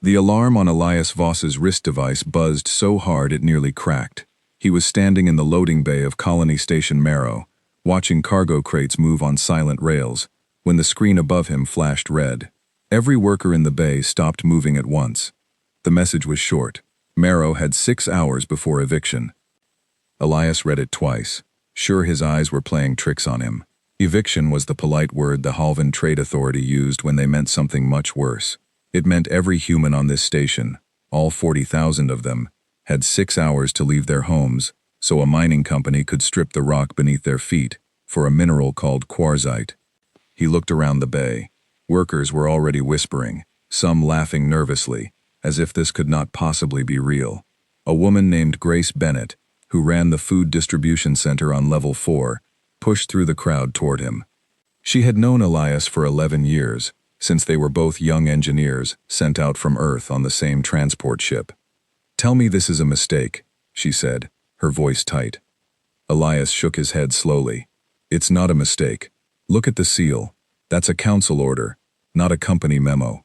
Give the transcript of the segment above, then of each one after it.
The alarm on Elias Voss's wrist device buzzed so hard it nearly cracked. He was standing in the loading bay of Colony Station Marrow, watching cargo crates move on silent rails, when the screen above him flashed red. Every worker in the bay stopped moving at once. The message was short. Marrow had 6 hours before eviction. Elias read it twice, sure his eyes were playing tricks on him. Eviction was the polite word the Halvan Trade Authority used when they meant something much worse. It meant every human on this station, all 40,000 of them, had 6 hours to leave their homes, so a mining company could strip the rock beneath their feet for a mineral called quartzite. He looked around the bay. Workers were already whispering, some laughing nervously, as if this could not possibly be real. A woman named Grace Bennett, who ran the food distribution center on level 4, pushed through the crowd toward him. She had known Elias for 11 years, since they were both young engineers sent out from Earth on the same transport ship. "Tell me this is a mistake," she said, her voice tight. Elias shook his head slowly. "It's not a mistake. Look at the seal. That's a council order, not a company memo."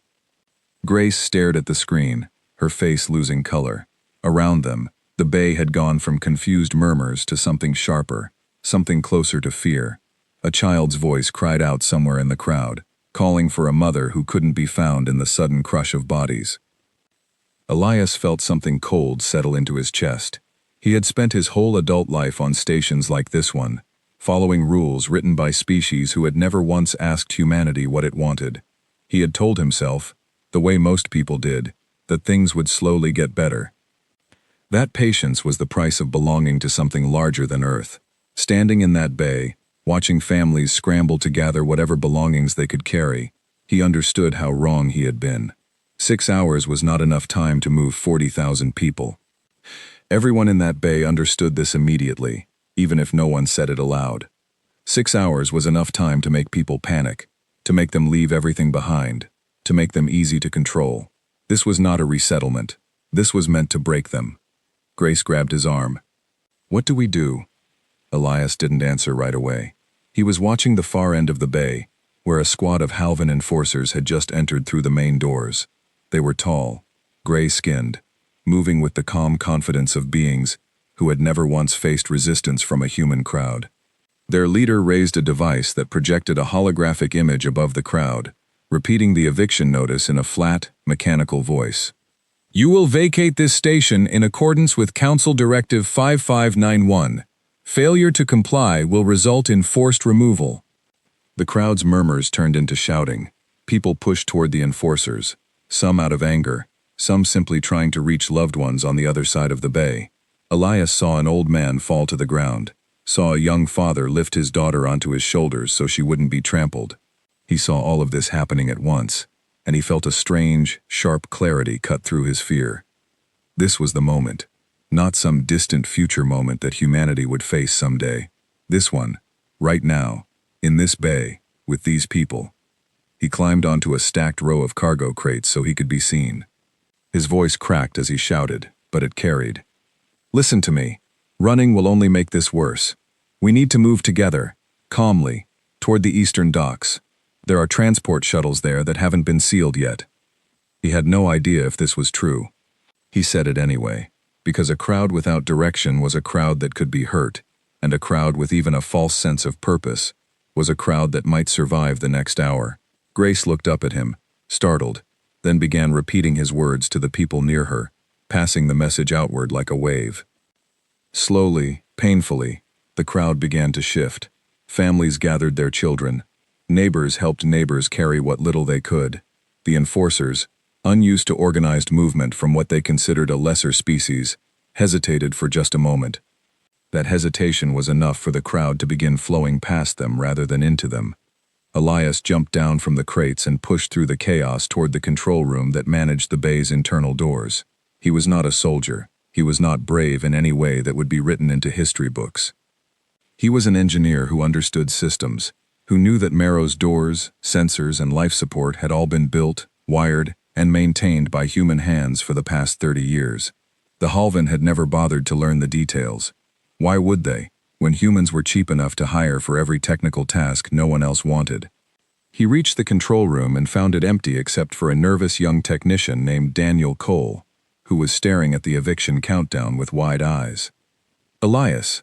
Grace stared at the screen, her face losing color. Around them, the bay had gone from confused murmurs to something sharper, something closer to fear. A child's voice cried out somewhere in the crowd, calling for a mother who couldn't be found in the sudden crush of bodies. Elias felt something cold settle into his chest. He had spent his whole adult life on stations like this one, following rules written by species who had never once asked humanity what it wanted. He had told himself, the way most people did, that things would slowly get better. That patience was the price of belonging to something larger than Earth. Standing in that bay, watching families scramble to gather whatever belongings they could carry, he understood how wrong he had been. 6 hours was not enough time to move 40,000 people. Everyone in that bay understood this immediately, even if no one said it aloud. 6 hours was enough time to make people panic, to make them leave everything behind, to make them easy to control. This was not a resettlement. This was meant to break them. Grace grabbed his arm. "What do we do?" Elias didn't answer right away. He was watching the far end of the bay, where a squad of Halvan enforcers had just entered through the main doors. They were tall, gray-skinned, moving with the calm confidence of beings who had never once faced resistance from a human crowd. Their leader raised a device that projected a holographic image above the crowd, repeating the eviction notice in a flat, mechanical voice. "You will vacate this station in accordance with Council Directive 5591. Failure to comply will result in forced removal." The crowd's murmurs turned into shouting. People pushed toward the enforcers, some out of anger, some simply trying to reach loved ones on the other side of the bay. Elias saw an old man fall to the ground, saw a young father lift his daughter onto his shoulders so she wouldn't be trampled. He saw all of this happening at once, and he felt a strange, sharp clarity cut through his fear. This was the moment. Not some distant future moment that humanity would face someday. This one, right now, in this bay, with these people. He climbed onto a stacked row of cargo crates so he could be seen. His voice cracked as he shouted, but it carried. "Listen to me. Running will only make this worse. We need to move together, calmly, toward the eastern docks. There are transport shuttles there that haven't been sealed yet." He had no idea if this was true. He said it anyway. Because a crowd without direction was a crowd that could be hurt, and a crowd with even a false sense of purpose was a crowd that might survive the next hour. Grace looked up at him, startled, then began repeating his words to the people near her, passing the message outward like a wave. Slowly, painfully, the crowd began to shift. Families gathered their children. Neighbors helped neighbors carry what little they could. The enforcers, unused to organized movement from what they considered a lesser species, hesitated for just a moment. That hesitation was enough for the crowd to begin flowing past them rather than into them. Elias jumped down from the crates and pushed through the chaos toward the control room that managed the bay's internal doors. He was not a soldier. He was not brave in any way that would be written into history books. He was an engineer who understood systems, who knew that Marrow's doors, sensors, and life support had all been built, wired, and maintained by human hands for the past 30 years. The Halvan had never bothered to learn the details. Why would they, when humans were cheap enough to hire for every technical task no one else wanted? He reached the control room and found it empty except for a nervous young technician named Daniel Cole, who was staring at the eviction countdown with wide eyes. "Elias,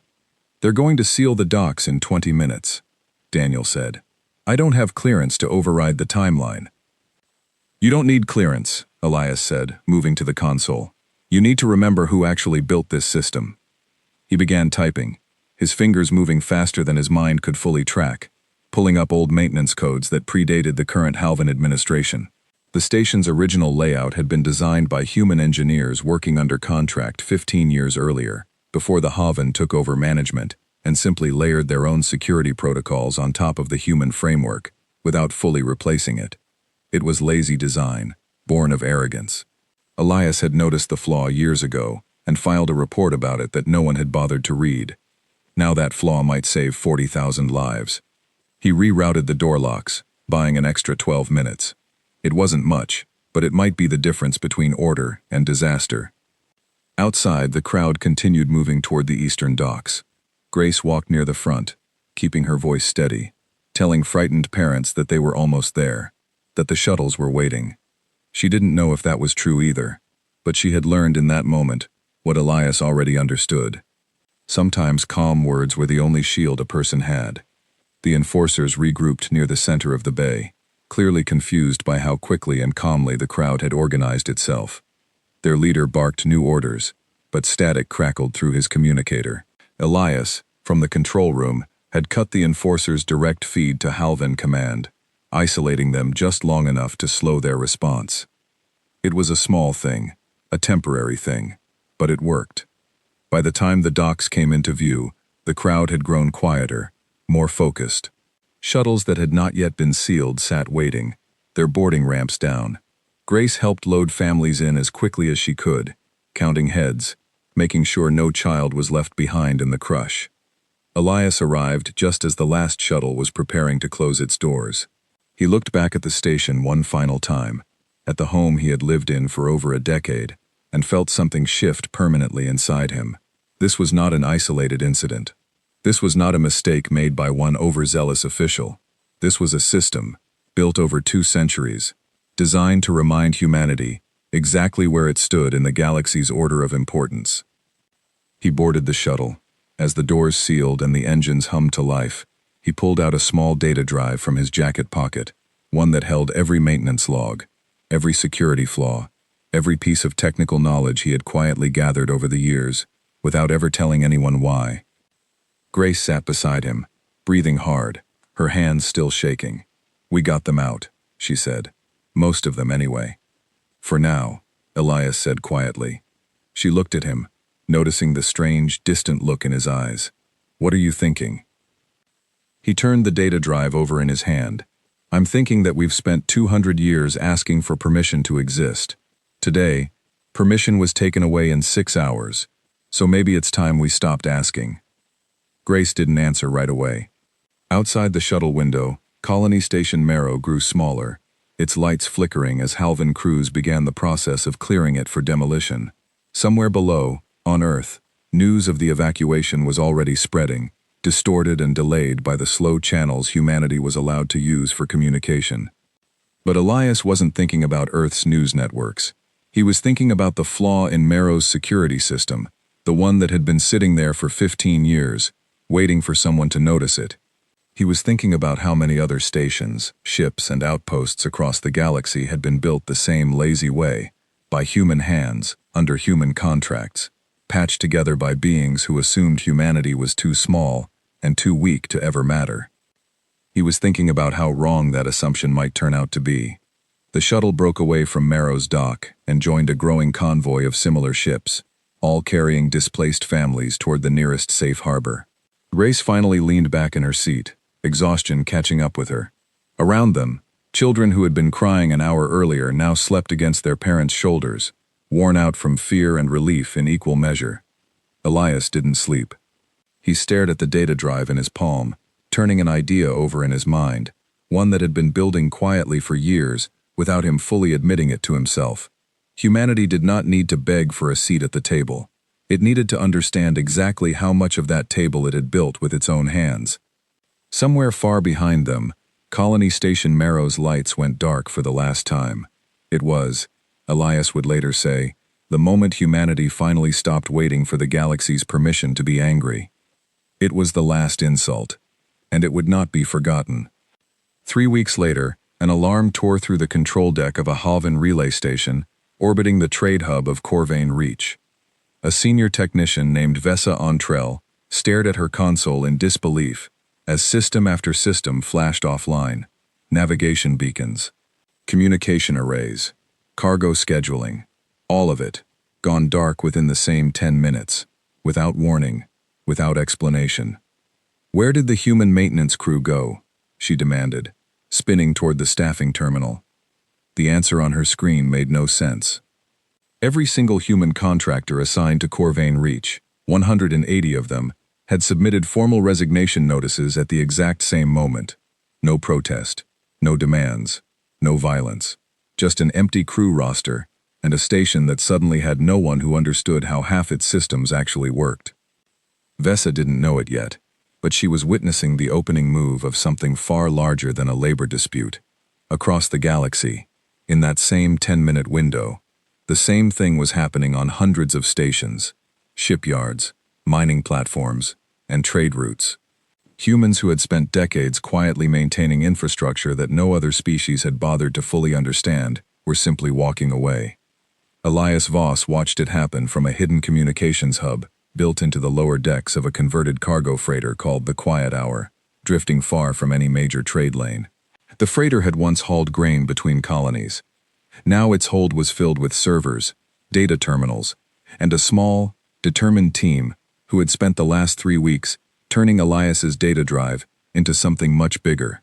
they're going to seal the docks in 20 minutes, Daniel said. "I don't have clearance to override the timeline." "You don't need clearance," Elias said, moving to the console. "You need to remember who actually built this system." He began typing, his fingers moving faster than his mind could fully track, pulling up old maintenance codes that predated the current Halvan administration. The station's original layout had been designed by human engineers working under contract 15 years earlier, before the Halvan took over management and simply layered their own security protocols on top of the human framework, without fully replacing it. It was lazy design, born of arrogance. Elias had noticed the flaw years ago and filed a report about it that no one had bothered to read. Now that flaw might save 40,000 lives. He rerouted the door locks, buying an extra 12 minutes. It wasn't much, but it might be the difference between order and disaster. Outside, the crowd continued moving toward the eastern docks. Grace walked near the front, keeping her voice steady, telling frightened parents that they were almost there, that the shuttles were waiting. She didn't know if that was true either, but she had learned in that moment what Elias already understood. Sometimes calm words were the only shield a person had. The enforcers regrouped near the center of the bay, clearly confused by how quickly and calmly the crowd had organized itself. Their leader barked new orders, but static crackled through his communicator. Elias, from the control room, had cut the enforcers' direct feed to Halvan Command, isolating them just long enough to slow their response. It was a small thing, a temporary thing, but it worked. By the time the docks came into view, the crowd had grown quieter, more focused. Shuttles that had not yet been sealed sat waiting, their boarding ramps down. Grace helped load families in as quickly as she could, counting heads, making sure no child was left behind in the crush. Elias arrived just as the last shuttle was preparing to close its doors. He looked back at the station one final time, at the home he had lived in for over a decade, and felt something shift permanently inside him. This was not an isolated incident. This was not a mistake made by one overzealous official. This was a system, built over 2 centuries, designed to remind humanity exactly where it stood in the galaxy's order of importance. He boarded the shuttle. As the doors sealed and the engines hummed to life, he pulled out a small data drive from his jacket pocket, one that held every maintenance log, every security flaw, every piece of technical knowledge he had quietly gathered over the years, without ever telling anyone why. Grace sat beside him, breathing hard, her hands still shaking. "We got them out," she said. "Most of them, anyway." "For now," Elias said quietly. She looked at him, noticing the strange, distant look in his eyes. "What are you thinking?" He turned the data drive over in his hand. "I'm thinking that we've spent 200 years asking for permission to exist. Today, permission was taken away in 6 hours, so maybe it's time we stopped asking." Grace didn't answer right away. Outside the shuttle window, Colony Station Marrow grew smaller, its lights flickering as Halvan crews began the process of clearing it for demolition. Somewhere below, on Earth, news of the evacuation was already spreading, distorted and delayed by the slow channels humanity was allowed to use for communication. But Elias wasn't thinking about Earth's news networks. He was thinking about the flaw in Marrow's security system, the one that had been sitting there for 15 years, waiting for someone to notice it. He was thinking about how many other stations, ships, and outposts across the galaxy had been built the same lazy way, by human hands, under human contracts, patched together by beings who assumed humanity was too small and too weak to ever matter. He was thinking about how wrong that assumption might turn out to be. The shuttle broke away from Marrow's dock and joined a growing convoy of similar ships, all carrying displaced families toward the nearest safe harbor. Grace finally leaned back in her seat, exhaustion catching up with her. Around them, children who had been crying an hour earlier now slept against their parents' shoulders, worn out from fear and relief in equal measure. Elias didn't sleep. He stared at the data drive in his palm, turning an idea over in his mind, one that had been building quietly for years without him fully admitting it to himself. Humanity did not need to beg for a seat at the table. It needed to understand exactly how much of that table it had built with its own hands. Somewhere far behind them, Colony Station Marrow's lights went dark for the last time. It was, Elias would later say, the moment humanity finally stopped waiting for the galaxy's permission to be angry. It was the last insult, and it would not be forgotten. 3 weeks later, an alarm tore through the control deck of a Halvan relay station orbiting the trade hub of Corvain Reach. A senior technician named Vesa Entrell stared at her console in disbelief as system after system flashed offline. Navigation beacons, communication arrays, cargo scheduling, all of it, gone dark within the same 10 minutes, without warning, without explanation. Where did the human maintenance crew go? She demanded, spinning toward the staffing terminal. The answer on her screen made no sense. Every single human contractor assigned to Corvain Reach, 180 of them, had submitted formal resignation notices at the exact same moment. No protest, no demands, no violence. Just an empty crew roster and a station that suddenly had no one who understood how half its systems actually worked. Vesa didn't know it yet, but she was witnessing the opening move of something far larger than a labor dispute. Across the galaxy, in that same 10-minute window, the same thing was happening on hundreds of stations, shipyards, mining platforms, and trade routes. Humans who had spent decades quietly maintaining infrastructure that no other species had bothered to fully understand were simply walking away. Elias Voss watched it happen from a hidden communications hub built into the lower decks of a converted cargo freighter called the Quiet Hour, drifting far from any major trade lane. The freighter had once hauled grain between colonies. Now its hold was filled with servers, data terminals, and a small, determined team who had spent the last 3 weeks turning Elias's data drive into something much bigger.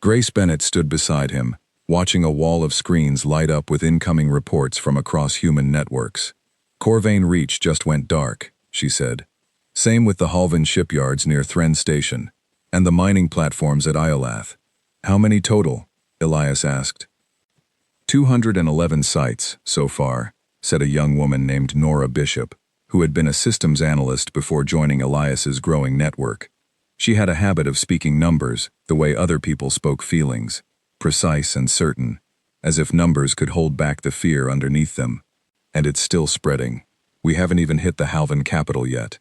Grace Bennett stood beside him, watching a wall of screens light up with incoming reports from across human networks. Corvain Reach just went dark, she said. Same with the Halvan shipyards near Thren Station, and the mining platforms at Iolath. How many total? Elias asked. 211 sites, so far, said a young woman named Nora Bishop, who had been a systems analyst before joining Elias's growing network. She had a habit of speaking numbers the way other people spoke feelings, precise and certain, as if numbers could hold back the fear underneath them. And it's still spreading. We haven't even hit the Halvan capital yet.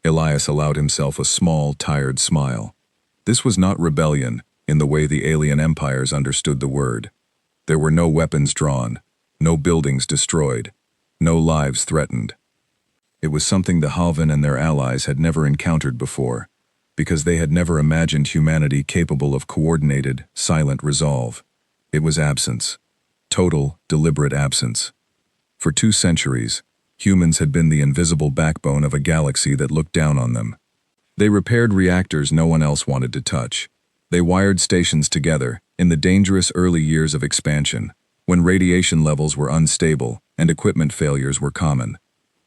Elias allowed himself a small, tired smile. This was not rebellion in the way the alien empires understood the word. There were no weapons drawn, no buildings destroyed, no lives threatened. It was something the Halvan and their allies had never encountered before, because they had never imagined humanity capable of coordinated, silent resolve. It was absence. Total, deliberate absence. For 2 centuries, humans had been the invisible backbone of a galaxy that looked down on them. They repaired reactors no one else wanted to touch. They wired stations together in the dangerous early years of expansion, when radiation levels were unstable and equipment failures were common.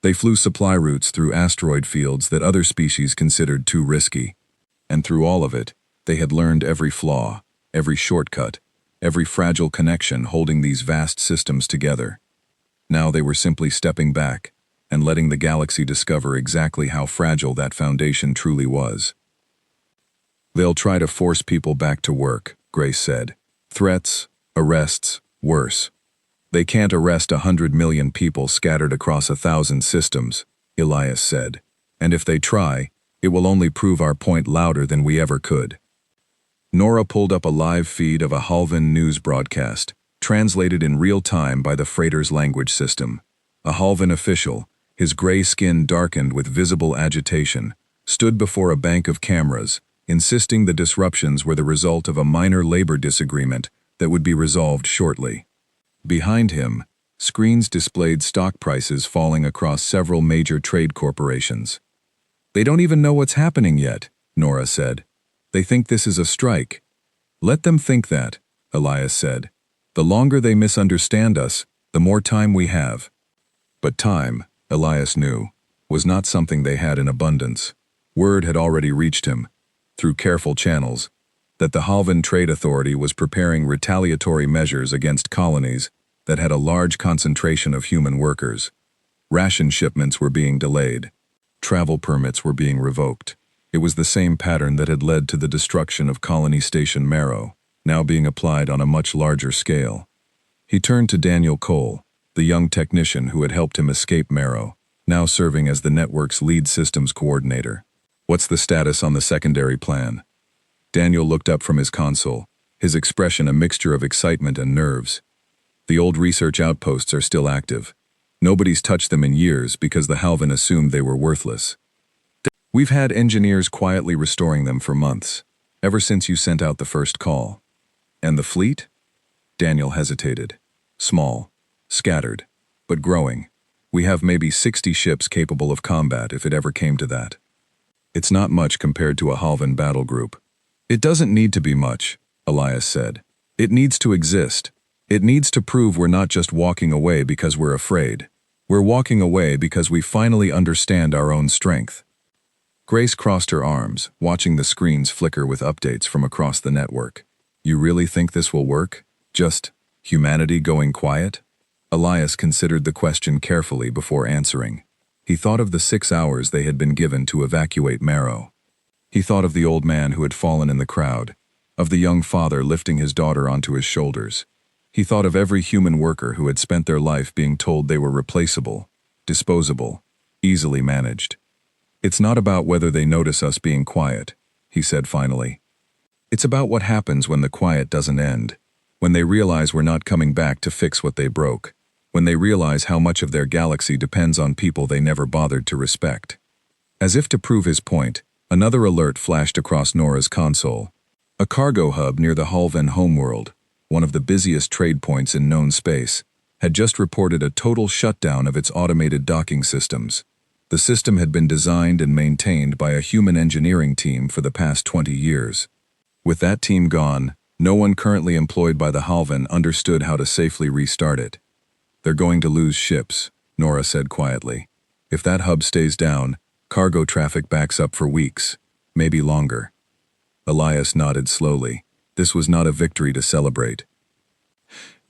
They flew supply routes through asteroid fields that other species considered too risky. And through all of it, they had learned every flaw, every shortcut, every fragile connection holding these vast systems together. Now they were simply stepping back and letting the galaxy discover exactly how fragile that foundation truly was. They'll try to force people back to work, Grace said. Threats, arrests, worse. They can't arrest 100 million people scattered across 1,000 systems, Elias said. And if they try, it will only prove our point louder than we ever could. Nora pulled up a live feed of a Halvan news broadcast, translated in real time by the freighter's language system. A Halvan official, his gray skin darkened with visible agitation, stood before a bank of cameras, insisting the disruptions were the result of a minor labor disagreement that would be resolved shortly. Behind him, screens displayed stock prices falling across several major trade corporations. They don't even know what's happening yet, Nora said. They think this is a strike. Let them think that, Elias said. The longer they misunderstand us, the more time we have. But time, Elias knew, was not something they had in abundance. Word had already reached him, through careful channels, that the Halvan Trade Authority was preparing retaliatory measures against colonies that had a large concentration of human workers. Ration shipments were being delayed. Travel permits were being revoked. It was the same pattern that had led to the destruction of Colony Station Marrow, now being applied on a much larger scale. He turned to Daniel Cole, the young technician who had helped him escape Marrow, now serving as the network's lead systems coordinator. "What's the status on the secondary plan?" Daniel looked up from his console, his expression a mixture of excitement and nerves. "The old research outposts are still active. Nobody's touched them in years because the Halvan assumed they were worthless. We've had engineers quietly restoring them for months, ever since you sent out the first call." "And the fleet?" Daniel hesitated. "Small, scattered, but growing. We have maybe 60 ships capable of combat if it ever came to that. It's not much compared to a Halvan battle group." "It doesn't need to be much," Elias said. "It needs to exist. It needs to prove we're not just walking away because we're afraid. We're walking away because we finally understand our own strength." Grace crossed her arms, watching the screens flicker with updates from across the network. "You really think this will work? Just humanity going quiet?" Elias considered the question carefully before answering. He thought of the 6 hours they had been given to evacuate Marrow. He thought of the old man who had fallen in the crowd, of the young father lifting his daughter onto his shoulders. He thought of every human worker who had spent their life being told they were replaceable, disposable, easily managed. "It's not about whether they notice us being quiet," he said finally. "It's about what happens when the quiet doesn't end, when they realize we're not coming back to fix what they broke, when they realize how much of their galaxy depends on people they never bothered to respect." As if to prove his point, another alert flashed across Nora's console. A cargo hub near the Halvan homeworld, one of the busiest trade points in known space, had just reported a total shutdown of its automated docking systems. The system had been designed and maintained by a human engineering team for the past 20 years. With that team gone, no one currently employed by the Halvan understood how to safely restart it. "They're going to lose ships," Nora said quietly. "If that hub stays down, cargo traffic backs up for weeks, maybe longer." Elias nodded slowly. This was not a victory to celebrate.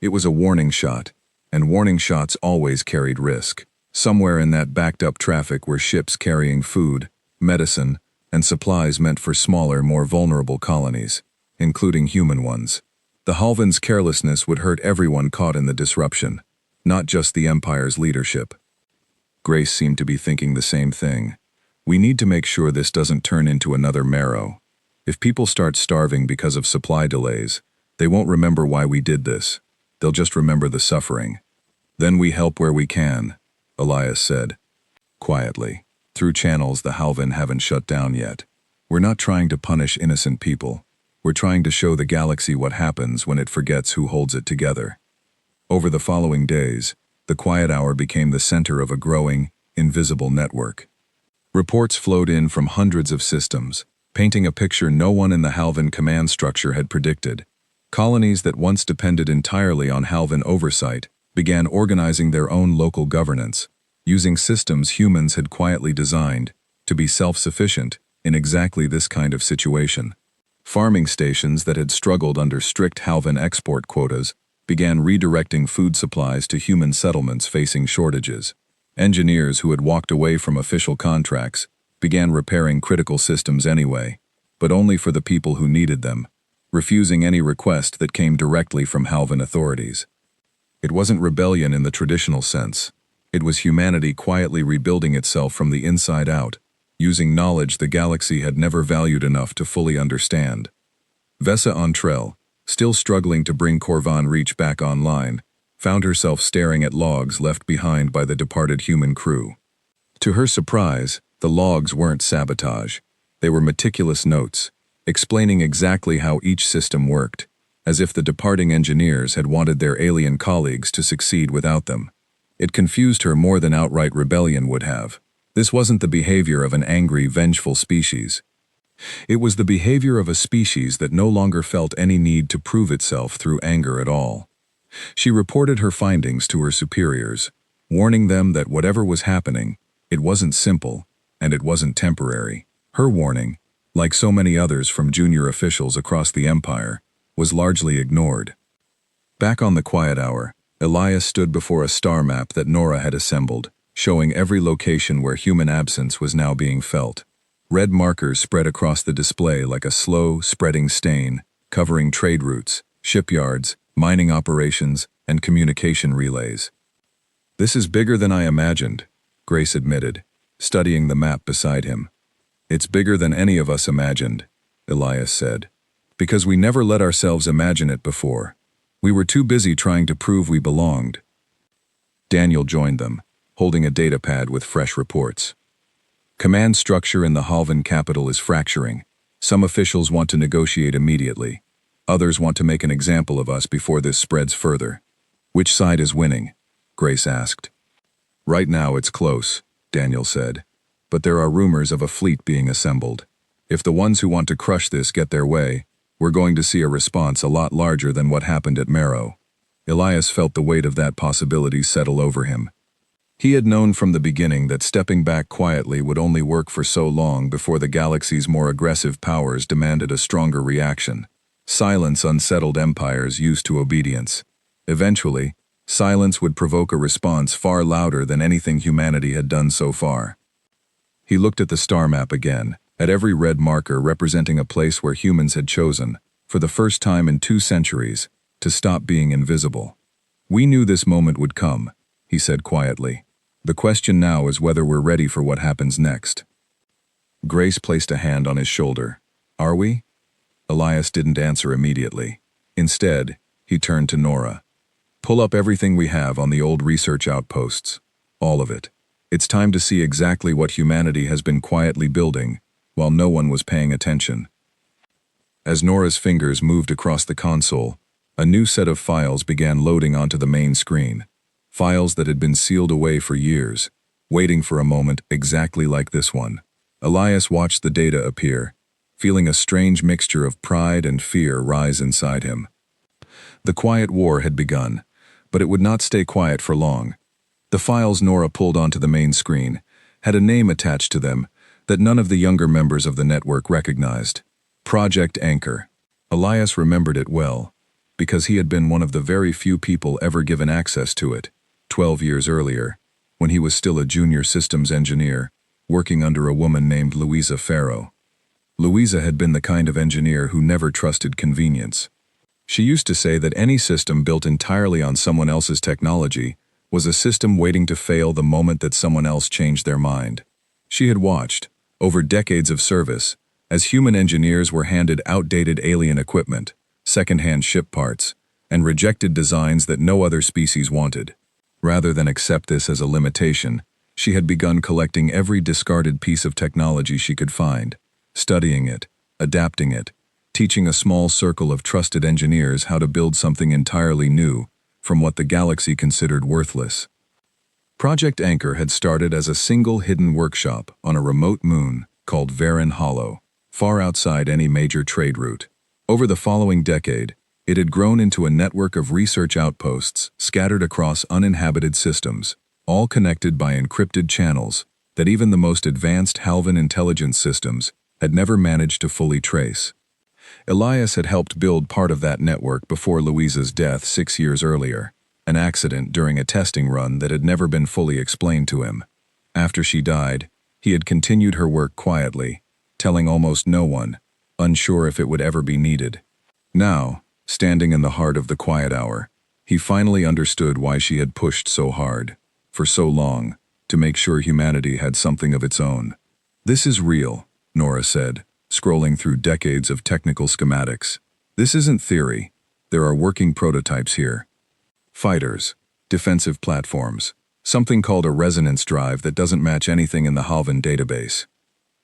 It was a warning shot, and warning shots always carried risk. Somewhere in that backed-up traffic were ships carrying food, medicine, and supplies meant for smaller, more vulnerable colonies, including human ones. The Halvan's carelessness would hurt everyone caught in the disruption, not just the Empire's leadership. Grace seemed to be thinking the same thing. "We need to make sure this doesn't turn into another Marrow. If people start starving because of supply delays, they won't remember why we did this. They'll just remember the suffering. Then we help where we can," Elias said. Quietly, "Through channels the Halvan haven't shut down yet. We're not trying to punish innocent people. We're trying to show the galaxy what happens when it forgets who holds it together." Over the following days, the quiet hour became the center of a growing, invisible network. Reports flowed in from hundreds of systems, painting a picture no one in the Halvan command structure had predicted. Colonies that once depended entirely on Halvan oversight began organizing their own local governance, using systems humans had quietly designed to be self-sufficient in exactly this kind of situation. Farming stations that had struggled under strict Halvan export quotas began redirecting food supplies to human settlements facing shortages. Engineers who had walked away from official contracts began repairing critical systems anyway, but only for the people who needed them, refusing any request that came directly from Halvan authorities. It wasn't rebellion in the traditional sense. It was humanity quietly rebuilding itself from the inside out, using knowledge the galaxy had never valued enough to fully understand. Vesa Entrell, still struggling to bring Corvan Reach back online, found herself staring at logs left behind by the departed human crew. To her surprise, the logs weren't sabotage. They were meticulous notes, explaining exactly how each system worked, as if the departing engineers had wanted their alien colleagues to succeed without them. It confused her more than outright rebellion would have. This wasn't the behavior of an angry, vengeful species. It was the behavior of a species that no longer felt any need to prove itself through anger at all. She reported her findings to her superiors, warning them that whatever was happening, it wasn't simple, and it wasn't temporary. Her warning, like so many others from junior officials across the Empire, was largely ignored. Back on the quiet hour, Elias stood before a star map that Nora had assembled, showing every location where human absence was now being felt. Red markers spread across the display like a slow, spreading stain, covering trade routes, shipyards, mining operations, and communication relays. "This is bigger than I imagined," Grace admitted, studying the map beside him. "It's bigger than any of us imagined," Elias said, "because we never let ourselves imagine it before. We were too busy trying to prove we belonged." Daniel joined them, holding a datapad with fresh reports. "Command structure in the Halvan capital is fracturing. Some officials want to negotiate immediately. Others want to make an example of us before this spreads further." "Which side is winning?" Grace asked. "Right now it's close," Daniel said. "But there are rumors of a fleet being assembled. If the ones who want to crush this get their way, we're going to see a response a lot larger than what happened at Marrow." Elias felt the weight of that possibility settle over him. He had known from the beginning that stepping back quietly would only work for so long before the galaxy's more aggressive powers demanded a stronger reaction. Silence unsettled empires used to obedience. Eventually, silence would provoke a response far louder than anything humanity had done so far. He looked at the star map again, at every red marker representing a place where humans had chosen, for the first time in 2 centuries, to stop being invisible. "We knew this moment would come," he said quietly. "The question now is whether we're ready for what happens next." Grace placed a hand on his shoulder. "Are we?" Elias didn't answer immediately. Instead, he turned to Nora. "Pull up everything we have on the old research outposts. All of it. It's time to see exactly what humanity has been quietly building, while no one was paying attention." As Nora's fingers moved across the console, a new set of files began loading onto the main screen. Files that had been sealed away for years, waiting for a moment exactly like this one. Elias watched the data appear, feeling a strange mixture of pride and fear rise inside him. The quiet war had begun, but it would not stay quiet for long. The files Nora pulled onto the main screen had a name attached to them that none of the younger members of the network recognized. Project Anchor. Elias remembered it well, because he had been one of the very few people ever given access to it, 12 years earlier, when he was still a junior systems engineer, working under a woman named Louisa Farrow. Louisa had been the kind of engineer who never trusted convenience. She used to say that any system built entirely on someone else's technology was a system waiting to fail the moment that someone else changed their mind. She had watched, over decades of service, as human engineers were handed outdated alien equipment, second-hand ship parts, and rejected designs that no other species wanted. Rather than accept this as a limitation, she had begun collecting every discarded piece of technology she could find, studying it, adapting it, teaching a small circle of trusted engineers how to build something entirely new from what the galaxy considered worthless. Project Anchor had started as a single hidden workshop on a remote moon called Varan Hollow, far outside any major trade route. Over the following decade, it had grown into a network of research outposts scattered across uninhabited systems, all connected by encrypted channels that even the most advanced Halvan intelligence systems had never managed to fully trace. Elias had helped build part of that network before Louisa's death 6 years earlier, an accident during a testing run that had never been fully explained to him. After she died, he had continued her work quietly, telling almost no one, unsure if it would ever be needed. Now, standing in the heart of the quiet hour, he finally understood why she had pushed so hard, for so long, to make sure humanity had something of its own. "This is real," Nora said, scrolling through decades of technical schematics. "This isn't theory. There are working prototypes here. Fighters, defensive platforms, something called a resonance drive that doesn't match anything in the Halvan database."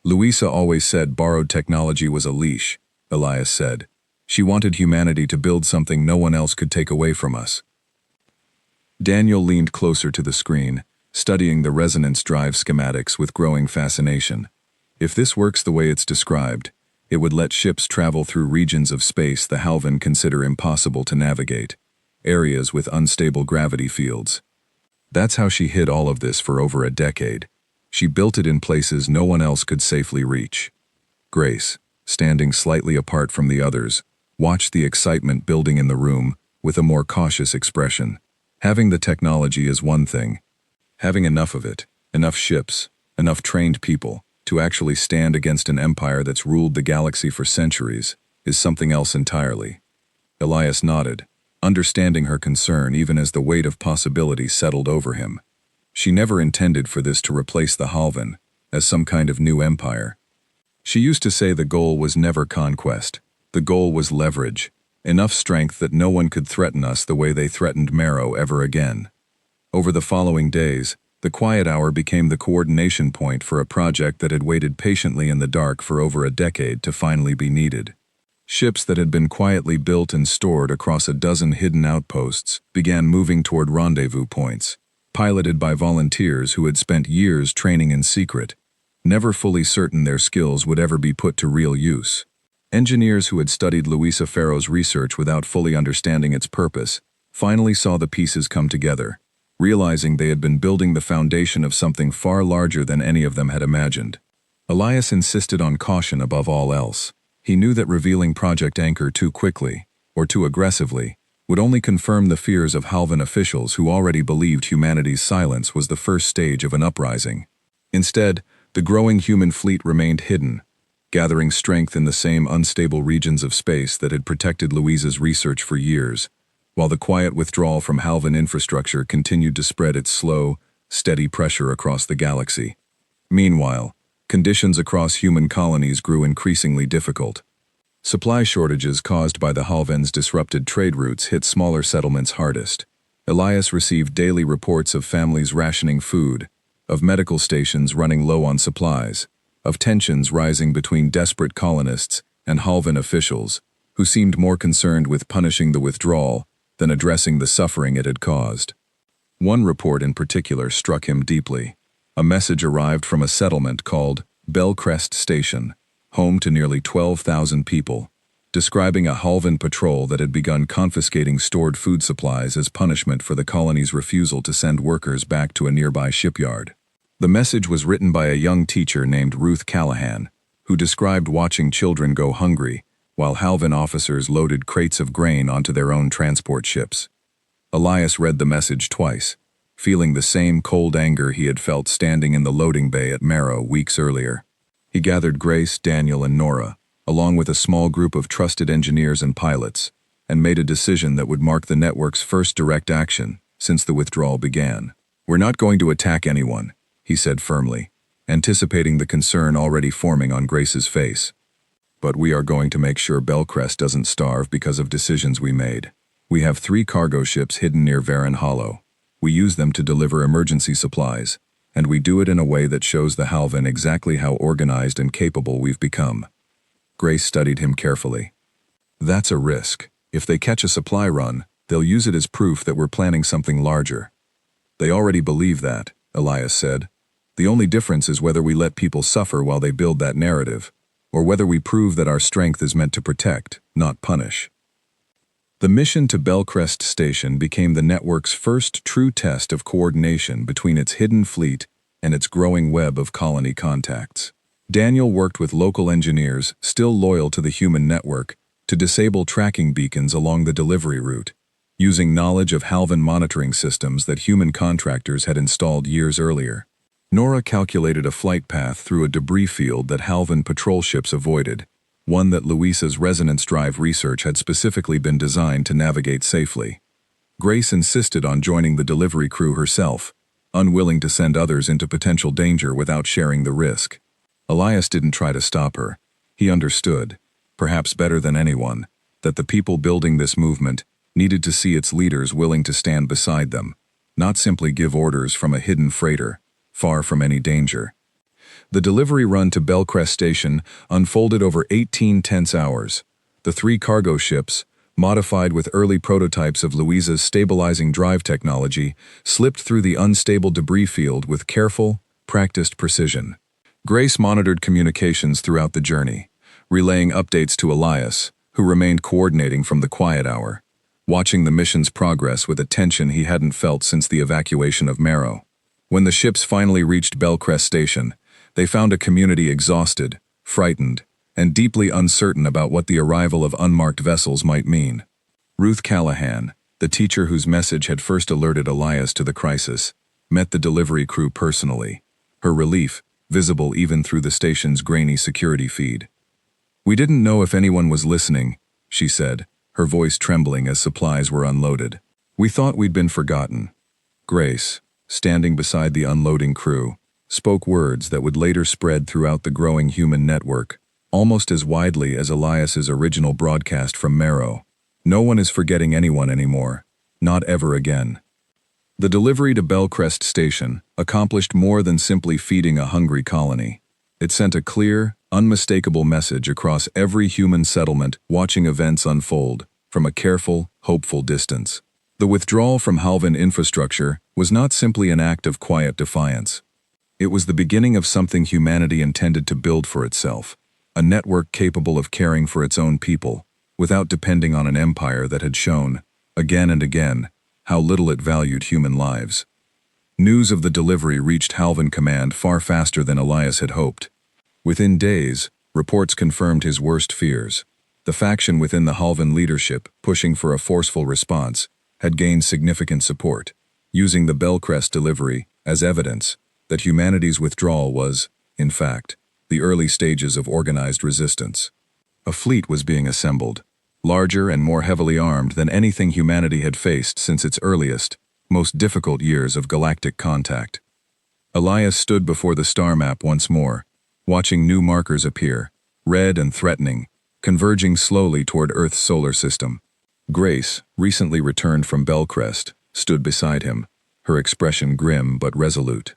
"Louisa always said borrowed technology was a leash," Elias said. "She wanted humanity to build something no one else could take away from us." Daniel leaned closer to the screen, studying the resonance drive schematics with growing fascination. If this works the way it's described, it would let ships travel through regions of space the Halvan consider impossible to navigate, areas with unstable gravity fields. That's how she hid all of this for over a decade. She built it in places no one else could safely reach. Grace, standing slightly apart from the others, watched the excitement building in the room with a more cautious expression. Having the technology is one thing. Having enough of it, enough ships, enough trained people, to actually stand against an empire that's ruled the galaxy for centuries, is something else entirely. Elias nodded, understanding her concern even as the weight of possibility settled over him. She never intended for this to replace the Halvan, as some kind of new empire. She used to say the goal was never conquest. The goal was leverage, enough strength that no one could threaten us the way they threatened Marrow ever again. Over the following days, the quiet hour became the coordination point for a project that had waited patiently in the dark for over a decade to finally be needed. Ships that had been quietly built and stored across a dozen hidden outposts began moving toward rendezvous points, piloted by volunteers who had spent years training in secret, never fully certain their skills would ever be put to real use. Engineers who had studied Louisa Farrow's research without fully understanding its purpose finally saw the pieces come together, realizing they had been building the foundation of something far larger than any of them had imagined. Elias insisted on caution above all else. He knew that revealing Project Anchor too quickly, or too aggressively, would only confirm the fears of Halvan officials who already believed humanity's silence was the first stage of an uprising. Instead, the growing human fleet remained hidden, gathering strength in the same unstable regions of space that had protected Louisa's research for years, while the quiet withdrawal from Halvan infrastructure continued to spread its slow, steady pressure across the galaxy. Meanwhile, conditions across human colonies grew increasingly difficult. Supply shortages caused by the Halvan's disrupted trade routes hit smaller settlements hardest. Elias received daily reports of families rationing food, of medical stations running low on supplies, of tensions rising between desperate colonists and Halvan officials, who seemed more concerned with punishing the withdrawal than addressing the suffering it had caused. One report in particular struck him deeply. A message arrived from a settlement called Bellcrest Station, home to nearly 12,000 people, describing a Halvan patrol that had begun confiscating stored food supplies as punishment for the colony's refusal to send workers back to a nearby shipyard. The message was written by a young teacher named Ruth Callahan, who described watching children go hungry while Halvan officers loaded crates of grain onto their own transport ships. Elias read the message twice, feeling the same cold anger he had felt standing in the loading bay at Marrow weeks earlier. He gathered Grace, Daniel, and Nora, along with a small group of trusted engineers and pilots, and made a decision that would mark the network's first direct action since the withdrawal began. "We're not going to attack anyone," he said firmly, anticipating the concern already forming on Grace's face. "But we are going to make sure Bellcrest doesn't starve because of decisions we made. We have 3 cargo ships hidden near Varen Hollow. We use them to deliver emergency supplies, and we do it in a way that shows the Halvan exactly how organized and capable we've become." Grace studied him carefully. "That's a risk. If they catch a supply run, they'll use it as proof that we're planning something larger." "They already believe that," Elias said. "The only difference is whether we let people suffer while they build that narrative, or whether we prove that our strength is meant to protect, not punish." The mission to Bellcrest Station became the network's first true test of coordination between its hidden fleet and its growing web of colony contacts. Daniel worked with local engineers, still loyal to the human network, to disable tracking beacons along the delivery route, using knowledge of Halvan monitoring systems that human contractors had installed years earlier. Nora calculated a flight path through a debris field that Halvan patrol ships avoided, one that Louisa's resonance drive research had specifically been designed to navigate safely. Grace insisted on joining the delivery crew herself, unwilling to send others into potential danger without sharing the risk. Elias didn't try to stop her. He understood, perhaps better than anyone, that the people building this movement needed to see its leaders willing to stand beside them, not simply give orders from a hidden freighter, far from any danger. The delivery run to Bellcrest Station unfolded over 18 tense hours. The 3 cargo ships, modified with early prototypes of Louisa's stabilizing drive technology, slipped through the unstable debris field with careful, practiced precision. Grace monitored communications throughout the journey, relaying updates to Elias, who remained coordinating from the quiet hour, watching the mission's progress with a tension he hadn't felt since the evacuation of Marrow. When the ships finally reached Bellcrest Station, they found a community exhausted, frightened, and deeply uncertain about what the arrival of unmarked vessels might mean. Ruth Callahan, the teacher whose message had first alerted Elias to the crisis, met the delivery crew personally. Her relief, visible even through the station's grainy security feed. "We didn't know if anyone was listening," she said, her voice trembling as supplies were unloaded. "We thought we'd been forgotten." Grace, standing beside the unloading crew, spoke words that would later spread throughout the growing human network, almost as widely as Elias's original broadcast from Marrow. "No one is forgetting anyone anymore. Not ever again." The delivery to Bellcrest Station accomplished more than simply feeding a hungry colony. It sent a clear, unmistakable message across every human settlement watching events unfold from a careful, hopeful distance. The withdrawal from Halvan infrastructure was not simply an act of quiet defiance. It was the beginning of something humanity intended to build for itself, a network capable of caring for its own people, without depending on an empire that had shown, again and again, how little it valued human lives. News of the delivery reached Halvan Command far faster than Elias had hoped. Within days, reports confirmed his worst fears. The faction within the Halvan leadership, pushing for a forceful response, had gained significant support, using the Bellcrest delivery as evidence that humanity's withdrawal was, in fact, the early stages of organized resistance. A fleet was being assembled, larger and more heavily armed than anything humanity had faced since its earliest, most difficult years of galactic contact. Elias stood before the star map once more, watching new markers appear, red and threatening, converging slowly toward Earth's solar system. Grace, recently returned from Bellcrest, stood beside him, her expression grim but resolute.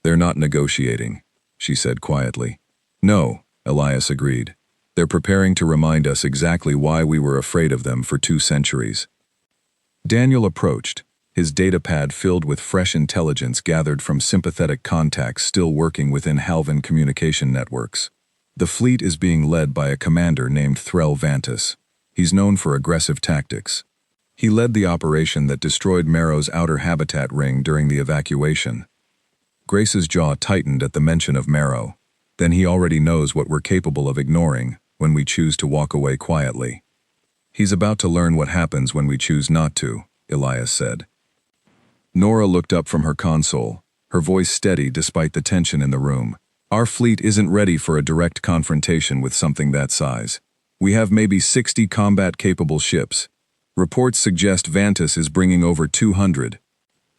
"They're not negotiating," she said quietly. "No," Elias agreed. "They're preparing to remind us exactly why we were afraid of them for 2 centuries. Daniel approached, his datapad filled with fresh intelligence gathered from sympathetic contacts still working within Halvan communication networks. "The fleet is being led by a commander named Threll Vantis. He's known for aggressive tactics. He led the operation that destroyed Marrow's outer habitat ring during the evacuation." Grace's jaw tightened at the mention of Marrow. "Then he already knows what we're capable of ignoring when we choose to walk away quietly." "He's about to learn what happens when we choose not to," Elias said. Nora looked up from her console, her voice steady despite the tension in the room. "Our fleet isn't ready for a direct confrontation with something that size. We have maybe 60 combat-capable ships. Reports suggest Vantis is bringing over 200.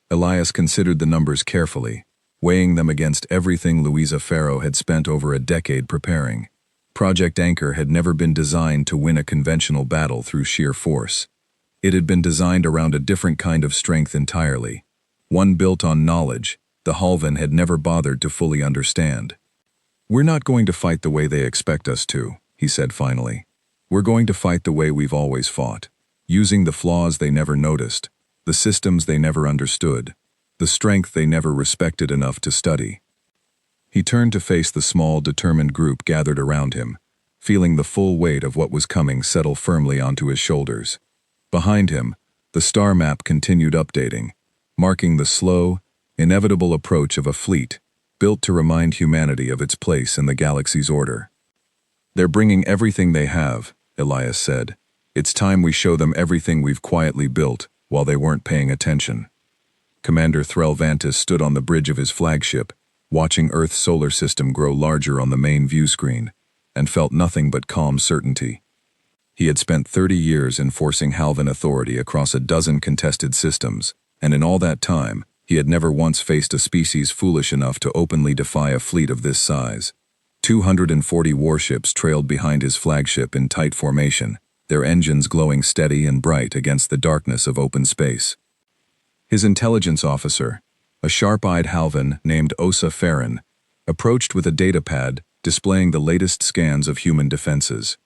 Elias considered the numbers carefully, weighing them against everything Louisa Farrow had spent over a decade preparing. Project Anchor had never been designed to win a conventional battle through sheer force. It had been designed around a different kind of strength entirely, one built on knowledge the Halvan had never bothered to fully understand. "We're not going to fight the way they expect us to," he said finally. "We're going to fight the way we've always fought, using the flaws they never noticed, the systems they never understood, the strength they never respected enough to study." He turned to face the small, determined group gathered around him, feeling the full weight of what was coming settle firmly onto his shoulders. Behind him, the star map continued updating, marking the slow, inevitable approach of a fleet built to remind humanity of its place in the galaxy's order. "They're bringing everything they have," Elias said. "It's time we show them everything we've quietly built while they weren't paying attention." Commander Threll Vantis stood on the bridge of his flagship, watching Earth's solar system grow larger on the main view screen, and felt nothing but calm certainty. He had spent 30 years enforcing Halvan authority across a dozen contested systems, and in all that time, he had never once faced a species foolish enough to openly defy a fleet of this size. 240 warships trailed behind his flagship in tight formation, their engines glowing steady and bright against the darkness of open space. His intelligence officer, a sharp-eyed Halvan named Osa Farron, approached with a datapad displaying the latest scans of human defenses.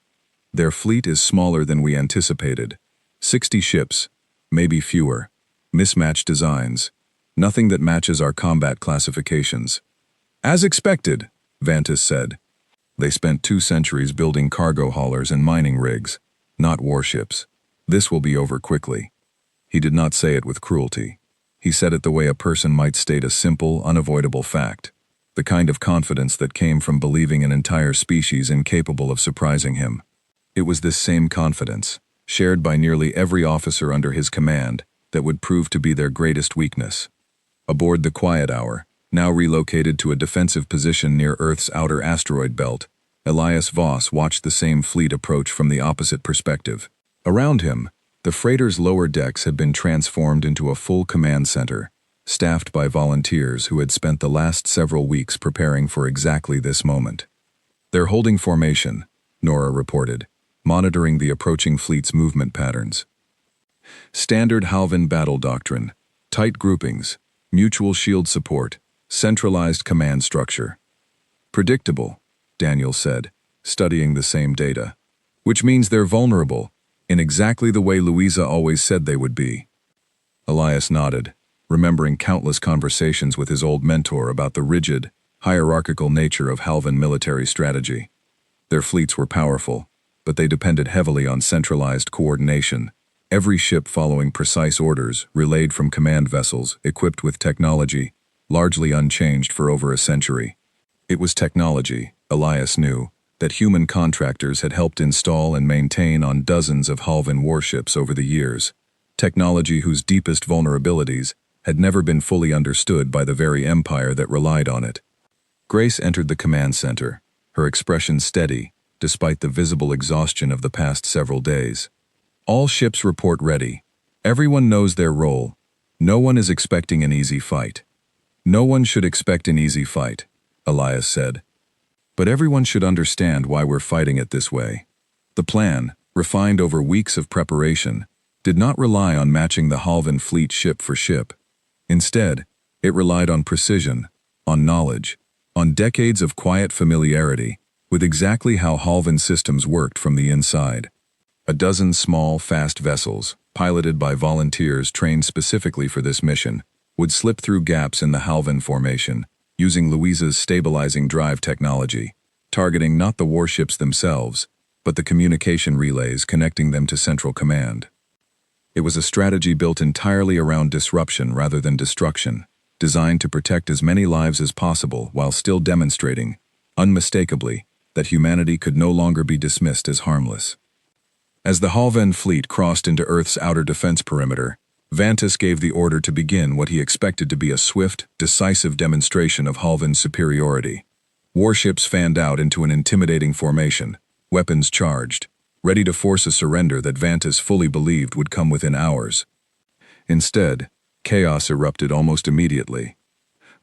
"Their fleet is smaller than we anticipated. 60 ships, maybe fewer. Mismatched designs. Nothing that matches our combat classifications." "As expected," Vantis said. "They spent 2 centuries building cargo haulers and mining rigs, not warships. This will be over quickly." He did not say it with cruelty. He said it the way a person might state a simple, unavoidable fact, the kind of confidence that came from believing an entire species incapable of surprising him. It was this same confidence, shared by nearly every officer under his command, that would prove to be their greatest weakness. Aboard the Quiet Hour, Now relocated to a defensive position near Earth's outer asteroid belt, Elias Voss watched the same fleet approach from the opposite perspective. Around him, the freighter's lower decks had been transformed into a full command center, staffed by volunteers who had spent the last several weeks preparing for exactly this moment. "They're holding formation," Nora reported, monitoring the approaching fleet's movement patterns. "Standard Halvan battle doctrine, tight groupings, mutual shield support, centralized command structure." "Predictable," Daniel said, studying the same data. "Which means they're vulnerable, in exactly the way Louisa always said they would be." Elias nodded, remembering countless conversations with his old mentor about the rigid, hierarchical nature of Halvan military strategy. Their fleets were powerful, but they depended heavily on centralized coordination, every ship following precise orders relayed from command vessels equipped with technology, largely unchanged for over a century. It was technology, Elias knew, that human contractors had helped install and maintain on dozens of Halvan warships over the years, technology whose deepest vulnerabilities had never been fully understood by the very empire that relied on it. Grace entered the command center, her expression steady, despite the visible exhaustion of the past several days. "All ships report ready. Everyone knows their role. No one is expecting an easy fight." "No one should expect an easy fight," Elias said. "But everyone should understand why we're fighting it this way." The plan, refined over weeks of preparation, did not rely on matching the Halvan fleet ship for ship. Instead, it relied on precision, on knowledge, on decades of quiet familiarity with exactly how Halvan systems worked from the inside. A dozen small, fast vessels, piloted by volunteers trained specifically for this mission, would slip through gaps in the Halvan formation, using Louisa's stabilizing drive technology, targeting not the warships themselves, but the communication relays connecting them to Central Command. It was a strategy built entirely around disruption rather than destruction, designed to protect as many lives as possible while still demonstrating, unmistakably, that humanity could no longer be dismissed as harmless. As the Halvan fleet crossed into Earth's outer defense perimeter, Vantis gave the order to begin what he expected to be a swift, decisive demonstration of Halvan's superiority. Warships fanned out into an intimidating formation, weapons charged, ready to force a surrender that Vantis fully believed would come within hours. Instead, chaos erupted almost immediately.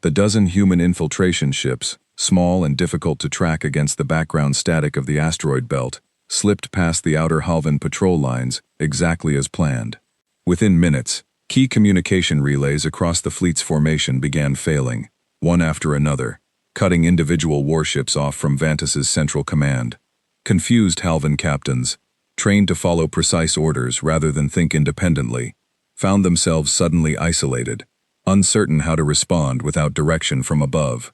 The dozen human infiltration ships, small and difficult to track against the background static of the asteroid belt, slipped past the outer Halvan patrol lines exactly as planned. Within minutes, key communication relays across the fleet's formation began failing, one after another, cutting individual warships off from Vantis's central command. Confused Halvan captains, trained to follow precise orders rather than think independently, found themselves suddenly isolated, uncertain how to respond without direction from above.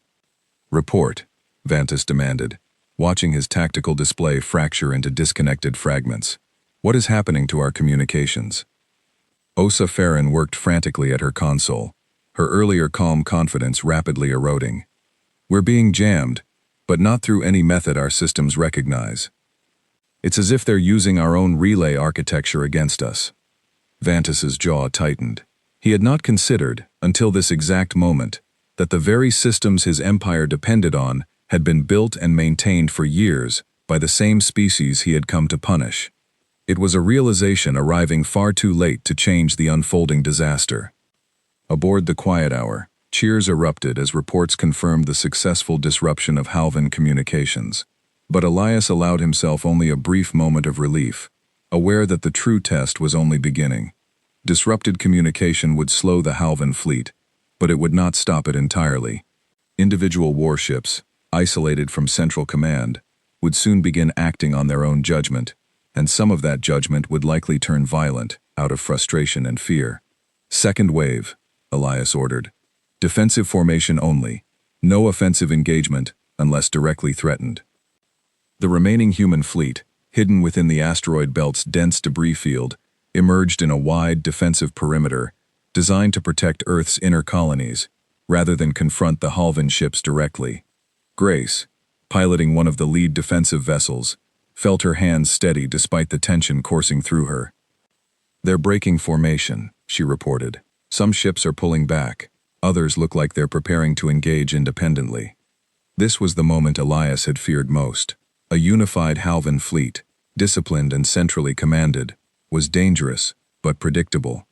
"Report," Vantis demanded, watching his tactical display fracture into disconnected fragments. "What is happening to our communications?" Osa Farron worked frantically at her console, her earlier calm confidence rapidly eroding. "We're being jammed, but not through any method our systems recognize. It's as if they're using our own relay architecture against us." Vantis's jaw tightened. He had not considered, until this exact moment, that the very systems his empire depended on had been built and maintained for years by the same species he had come to punish. It was a realization arriving far too late to change the unfolding disaster. Aboard the Quiet Hour, cheers erupted as reports confirmed the successful disruption of Halvan communications. But Elias allowed himself only a brief moment of relief, aware that the true test was only beginning. Disrupted communication would slow the Halvan fleet, but it would not stop it entirely. Individual warships, isolated from Central Command, would soon begin acting on their own judgment, and some of that judgment would likely turn violent, out of frustration and fear. "Second wave," Elias ordered. "Defensive formation only. No offensive engagement, unless directly threatened." The remaining human fleet, hidden within the asteroid belt's dense debris field, emerged in a wide defensive perimeter, designed to protect Earth's inner colonies, rather than confront the Halvan ships directly. Grace, piloting one of the lead defensive vessels, felt her hands steady despite the tension coursing through her. "They're breaking formation," she reported. "Some ships are pulling back. Others look like they're preparing to engage independently. This was the moment Elias had feared most. A unified Halvan fleet, disciplined and centrally commanded, was dangerous, but predictable.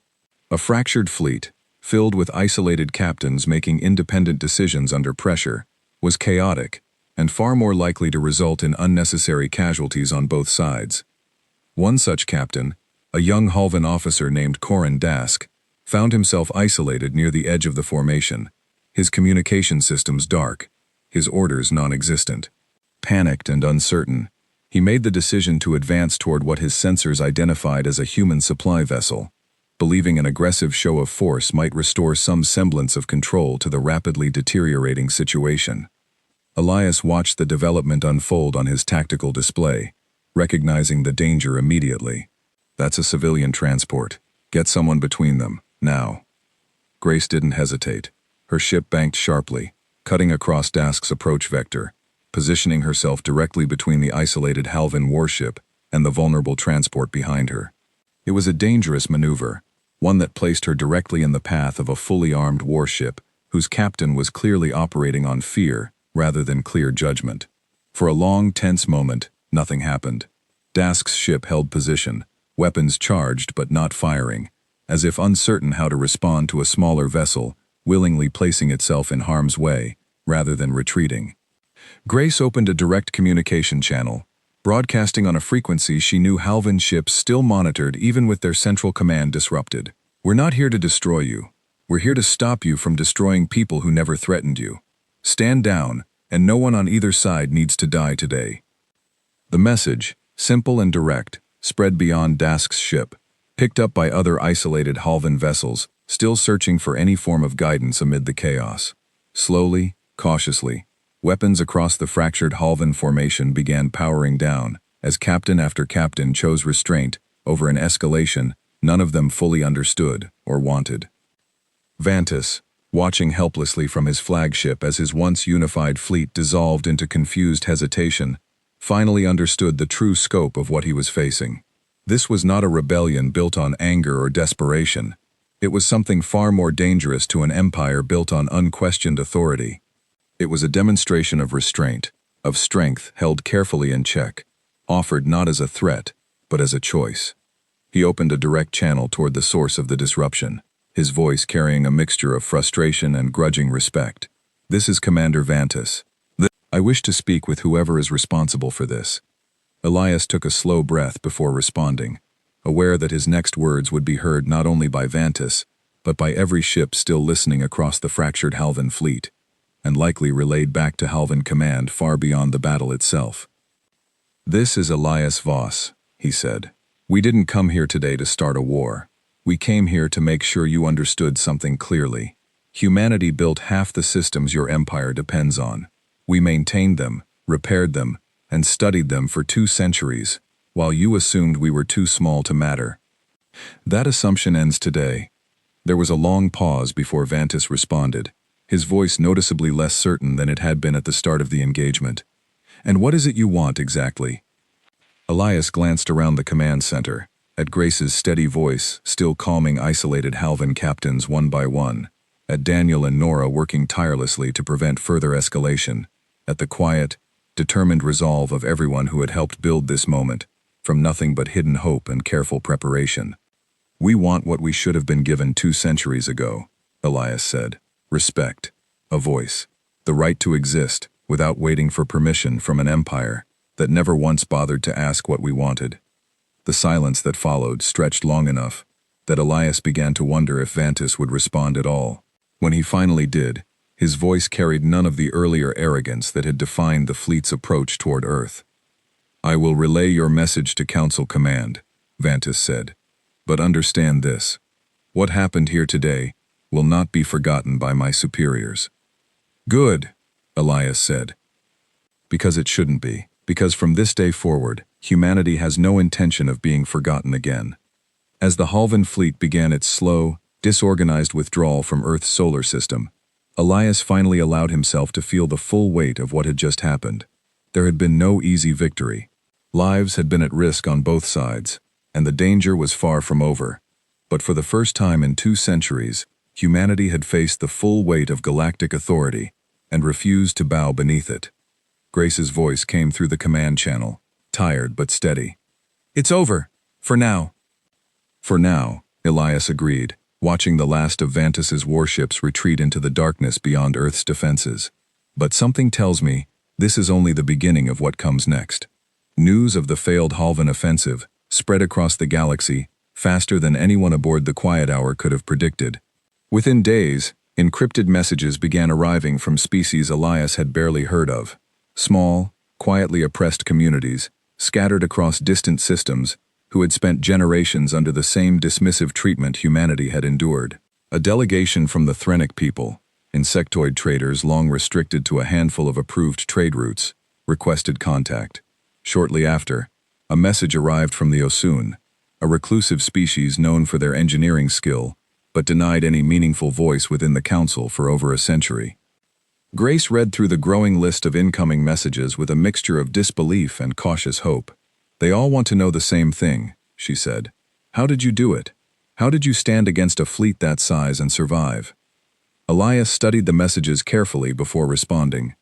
A fractured fleet, filled with isolated captains making independent decisions under pressure, was chaotic and far more likely to result in unnecessary casualties on both sides. One such captain, a young Halvan officer named Corin Dask, found himself isolated near the edge of the formation, his communication systems dark, his orders non-existent. Panicked and uncertain, he made the decision to advance toward what his sensors identified as a human supply vessel, believing an aggressive show of force might restore some semblance of control to the rapidly deteriorating situation. Elias watched the development unfold on his tactical display, recognizing the danger immediately. That's a civilian transport. Get someone between them, now. Grace didn't hesitate. Her ship banked sharply, cutting across Dask's approach vector, positioning herself directly between the isolated Halvan warship and the vulnerable transport behind her. It was a dangerous maneuver, one that placed her directly in the path of a fully armed warship whose captain was clearly operating on fear rather than clear judgment. For a long, tense moment, nothing happened. Dask's ship held position, weapons charged but not firing, as if uncertain how to respond to a smaller vessel willingly placing itself in harm's way rather than retreating. Grace opened a direct communication channel, broadcasting on a frequency she knew Halvan ships still monitored even with their central command disrupted. "We're not here to destroy you. We're here to stop you from destroying people who never threatened you. Stand down, and no one on either side needs to die today." The message, simple and direct, spread beyond Dask's ship, picked up by other isolated Halvan vessels, still searching for any form of guidance amid the chaos. Slowly, cautiously, weapons across the fractured Halvan formation began powering down, as captain after captain chose restraint over an escalation none of them fully understood or wanted. Vantus, watching helplessly from his flagship as his once unified fleet dissolved into confused hesitation, finally understood the true scope of what he was facing. This was not a rebellion built on anger or desperation. It was something far more dangerous to an empire built on unquestioned authority. It was a demonstration of restraint, of strength held carefully in check, offered not as a threat, but as a choice. He opened a direct channel toward the source of the disruption, his voice carrying a mixture of frustration and grudging respect. "This is Commander Vantus. I wish to speak with whoever is responsible for this." Elias took a slow breath before responding, aware that his next words would be heard not only by Vantus, but by every ship still listening across the fractured Halvan fleet, and likely relayed back to Halvan command far beyond the battle itself. "This is Elias Voss," he said. "We didn't come here today to start a war. We came here to make sure you understood something clearly. Humanity built half the systems your empire depends on. We maintained them, repaired them, and studied them for 2 centuries, while you assumed we were too small to matter. That assumption ends today." There was a long pause before Vantus responded, his voice noticeably less certain than it had been at the start of the engagement. "And what is it you want exactly?" Elias glanced around the command center, at Grace's steady voice still calming isolated Halvan captains one by one, at Daniel and Nora working tirelessly to prevent further escalation, at the quiet, determined resolve of everyone who had helped build this moment, from nothing but hidden hope and careful preparation. "We want what we should have been given 2 centuries ago," Elias said. "Respect, a voice, the right to exist without waiting for permission from an empire that never once bothered to ask what we wanted." The silence that followed stretched long enough that Elias began to wonder if Vantus would respond at all. When he finally did, his voice carried none of the earlier arrogance that had defined the fleet's approach toward Earth. "I will relay your message to Council Command," Vantus said. "But understand this. What happened here today will not be forgotten by my superiors." "Good," Elias said. "Because it shouldn't be. Because from this day forward, humanity has no intention of being forgotten again." As the Halvan fleet began its slow, disorganized withdrawal from Earth's solar system, Elias finally allowed himself to feel the full weight of what had just happened. There had been no easy victory. Lives had been at risk on both sides, and the danger was far from over. But for the first time in 2 centuries, Humanity had faced the full weight of galactic authority and refused to bow beneath it. Grace's voice came through the command channel, tired but steady. "It's over. For now." "For now," Elias agreed, watching the last of Vantus's warships retreat into the darkness beyond Earth's defenses. "But something tells me this is only the beginning of what comes next." News of the failed Halvan offensive spread across the galaxy faster than anyone aboard the Quiet Hour could have predicted. Within days, encrypted messages began arriving from species Elias had barely heard of. Small, quietly oppressed communities, scattered across distant systems, who had spent generations under the same dismissive treatment humanity had endured. A delegation from the Threnic people, insectoid traders long restricted to a handful of approved trade routes, requested contact. Shortly after, a message arrived from the Osun, a reclusive species known for their engineering skill, but denied any meaningful voice within the Council for over a century. Grace read through the growing list of incoming messages with a mixture of disbelief and cautious hope. "They all want to know the same thing," she said. "How did you do it? How did you stand against a fleet that size and survive?" Elias studied the messages carefully before responding.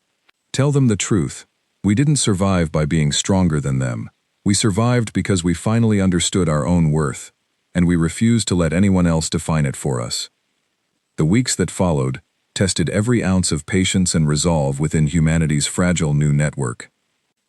"Tell them the truth. We didn't survive by being stronger than them. We survived because we finally understood our own worth, and we refused to let anyone else define it for us." The weeks that followed tested every ounce of patience and resolve within humanity's fragile new network.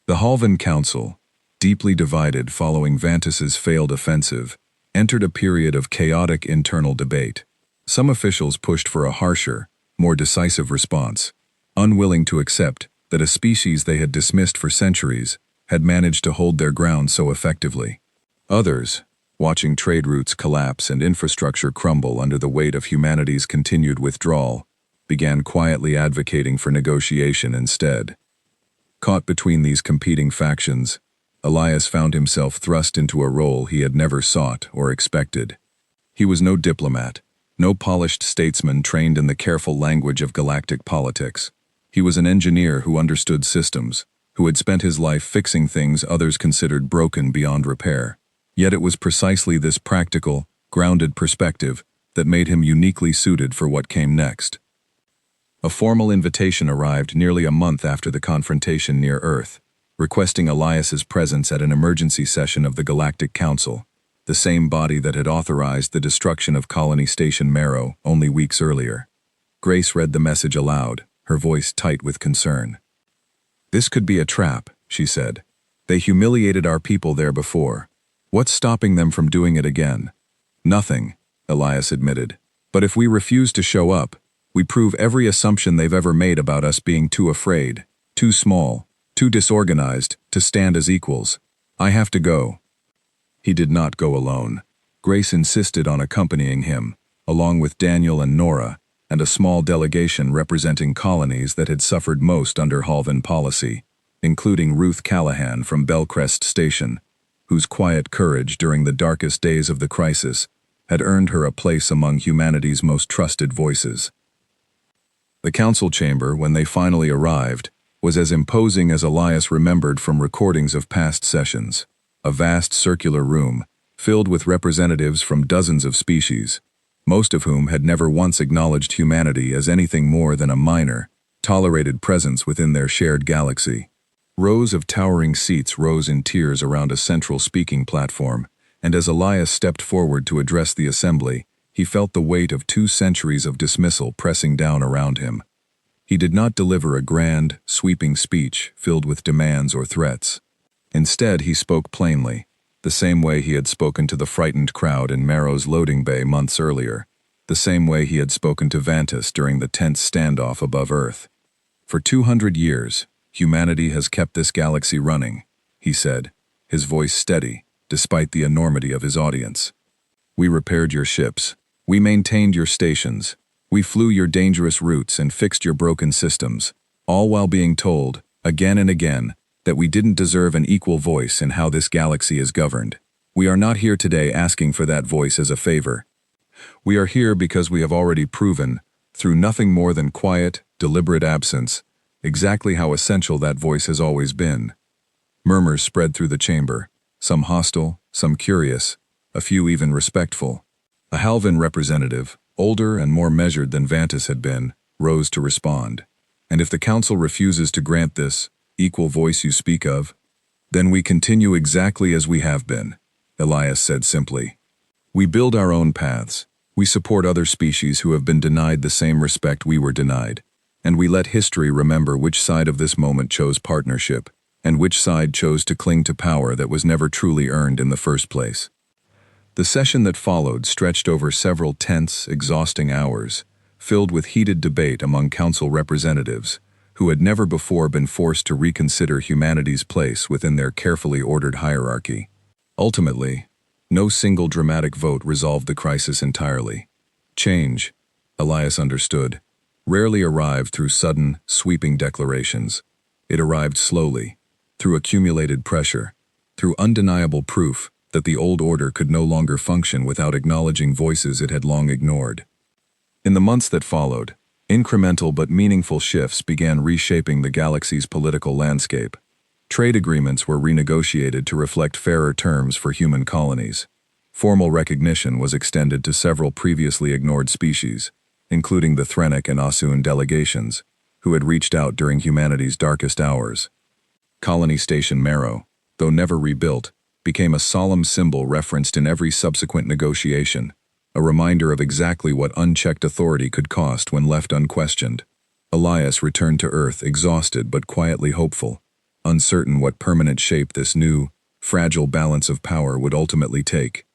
The Halvan Council, deeply divided following Vantus's failed offensive, entered a period of chaotic internal debate. Some officials pushed for a harsher, more decisive response, unwilling to accept that a species they had dismissed for centuries had managed to hold their ground so effectively. Others, watching trade routes collapse and infrastructure crumble under the weight of humanity's continued withdrawal, began quietly advocating for negotiation instead. Caught between these competing factions, Elias found himself thrust into a role he had never sought or expected. He was no diplomat, no polished statesman trained in the careful language of galactic politics. He was an engineer who understood systems, who had spent his life fixing things others considered broken beyond repair. Yet it was precisely this practical, grounded perspective that made him uniquely suited for what came next. A formal invitation arrived nearly a month after the confrontation near Earth, requesting Elias's presence at an emergency session of the Galactic Council, the same body that had authorized the destruction of Colony Station Marrow only weeks earlier. Grace read the message aloud, her voice tight with concern. "This could be a trap," she said. "They humiliated our people there before. What's stopping them from doing it again?" "Nothing," Elias admitted. "But if we refuse to show up, we prove every assumption they've ever made about us being too afraid, too small, too disorganized to stand as equals. I have to go." He did not go alone. Grace insisted on accompanying him, along with Daniel and Nora, and a small delegation representing colonies that had suffered most under Halvan policy, including Ruth Callahan from Bellcrest Station, whose quiet courage during the darkest days of the crisis had earned her a place among humanity's most trusted voices. The council chamber, when they finally arrived, was as imposing as Elias remembered from recordings of past sessions. A vast circular room, filled with representatives from dozens of species, most of whom had never once acknowledged humanity as anything more than a minor, tolerated presence within their shared galaxy. Rows of towering seats rose in tiers around a central speaking platform, and as Elias stepped forward to address the assembly, he felt the weight of 2 centuries of dismissal pressing down around him. He did not deliver a grand, sweeping speech filled with demands or threats. Instead, he spoke plainly, the same way he had spoken to the frightened crowd in Marrow's loading bay months earlier, the same way he had spoken to Vantus during the tense standoff above Earth. "For 200 years, humanity has kept this galaxy running," he said, his voice steady, despite the enormity of his audience. "We repaired your ships. We maintained your stations. We flew your dangerous routes and fixed your broken systems, all while being told, again and again, that we didn't deserve an equal voice in how this galaxy is governed. We are not here today asking for that voice as a favor. We are here because we have already proven, through nothing more than quiet, deliberate absence, exactly how essential that voice has always been." Murmurs spread through the chamber, some hostile, some curious, a few even respectful. A Halvan representative, older and more measured than Vantis had been, rose to respond. And if the Council refuses to grant this equal voice you speak of, then we continue exactly as we have been, Elias said simply. We build our own paths. We support other species who have been denied the same respect we were denied. And we let history remember which side of this moment chose partnership, and which side chose to cling to power that was never truly earned in the first place. The session that followed stretched over several tense, exhausting hours, filled with heated debate among council representatives, who had never before been forced to reconsider humanity's place within their carefully ordered hierarchy. Ultimately, no single dramatic vote resolved the crisis entirely. Change, Elias understood, rarely arrived through sudden, sweeping declarations. It arrived slowly, through accumulated pressure, through undeniable proof that the old order could no longer function without acknowledging voices it had long ignored. In the months that followed, incremental but meaningful shifts began reshaping the galaxy's political landscape. Trade agreements were renegotiated to reflect fairer terms for human colonies. Formal recognition was extended to several previously ignored species, including the Threnic and Osuan delegations, who had reached out during humanity's darkest hours. Colony Station Marrow, though never rebuilt, became a solemn symbol referenced in every subsequent negotiation, a reminder of exactly what unchecked authority could cost when left unquestioned. Elias returned to Earth exhausted but quietly hopeful, uncertain what permanent shape this new, fragile balance of power would ultimately take.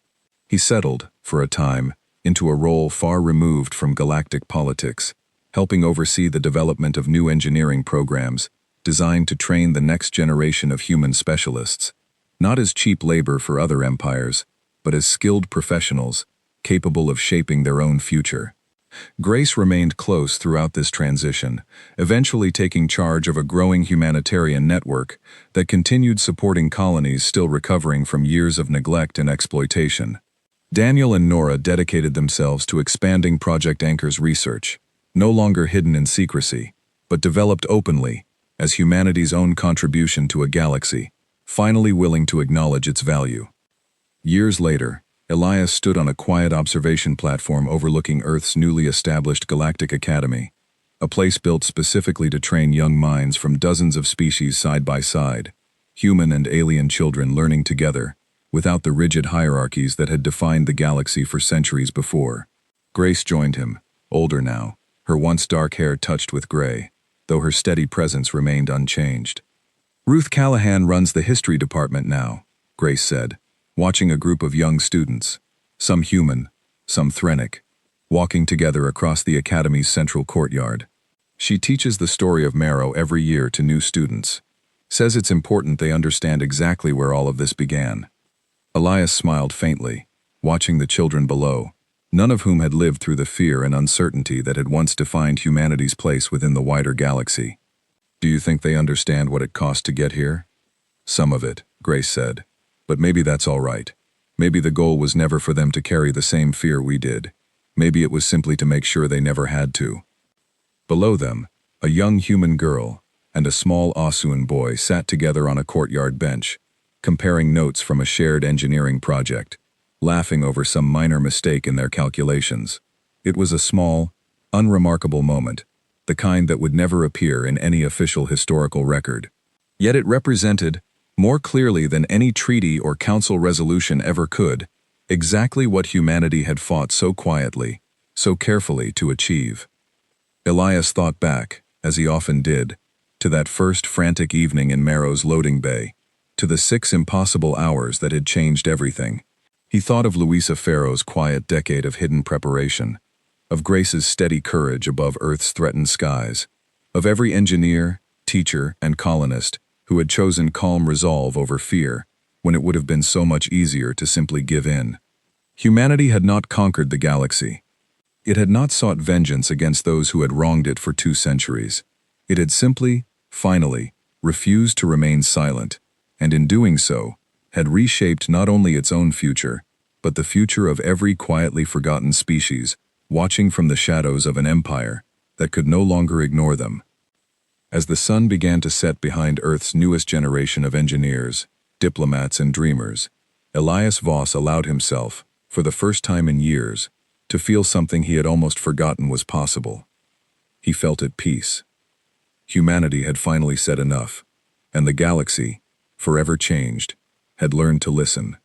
He settled, for a time, into a role far removed from galactic politics, helping oversee the development of new engineering programs designed to train the next generation of human specialists, not as cheap labor for other empires, but as skilled professionals capable of shaping their own future. Grace remained close throughout this transition, eventually taking charge of a growing humanitarian network that continued supporting colonies still recovering from years of neglect and exploitation. Daniel and Nora dedicated themselves to expanding Project Anchor's research, no longer hidden in secrecy, but developed openly as humanity's own contribution to a galaxy, finally willing to acknowledge its value. Years later, Elias stood on a quiet observation platform overlooking Earth's newly established Galactic Academy, a place built specifically to train young minds from dozens of species side by side, human and alien children learning together, without the rigid hierarchies that had defined the galaxy for centuries before. Grace joined him, older now, her once dark hair touched with gray, though her steady presence remained unchanged. Ruth Callahan runs the history department now, Grace said, watching a group of young students, some human, some Threnic, walking together across the Academy's central courtyard. She teaches the story of Marrow every year to new students, says it's important they understand exactly where all of this began. Elias smiled faintly, watching the children below, none of whom had lived through the fear and uncertainty that had once defined humanity's place within the wider galaxy. Do you think they understand what it cost to get here? Some of it, Grace said. But maybe that's all right. Maybe the goal was never for them to carry the same fear we did. Maybe it was simply to make sure they never had to. Below them, a young human girl and a small Osuan boy sat together on a courtyard bench, comparing notes from a shared engineering project, laughing over some minor mistake in their calculations. It was a small, unremarkable moment, the kind that would never appear in any official historical record. Yet it represented, more clearly than any treaty or council resolution ever could, exactly what humanity had fought so quietly, so carefully to achieve. Elias thought back, as he often did, to that first frantic evening in Marrow's loading bay, to the 6 impossible hours that had changed everything. He thought of Louisa Farrow's quiet decade of hidden preparation, of Grace's steady courage above Earth's threatened skies, of every engineer, teacher, and colonist who had chosen calm resolve over fear when it would have been so much easier to simply give in. Humanity had not conquered the galaxy. It had not sought vengeance against those who had wronged it for 2 centuries. It had simply, finally, refused to remain silent, and in doing so, had reshaped not only its own future, but the future of every quietly forgotten species, watching from the shadows of an empire that could no longer ignore them. As the sun began to set behind Earth's newest generation of engineers, diplomats and dreamers, Elias Voss allowed himself, for the first time in years, to feel something he had almost forgotten was possible. He felt at peace. Humanity had finally said enough, and the galaxy, forever changed, had learned to listen.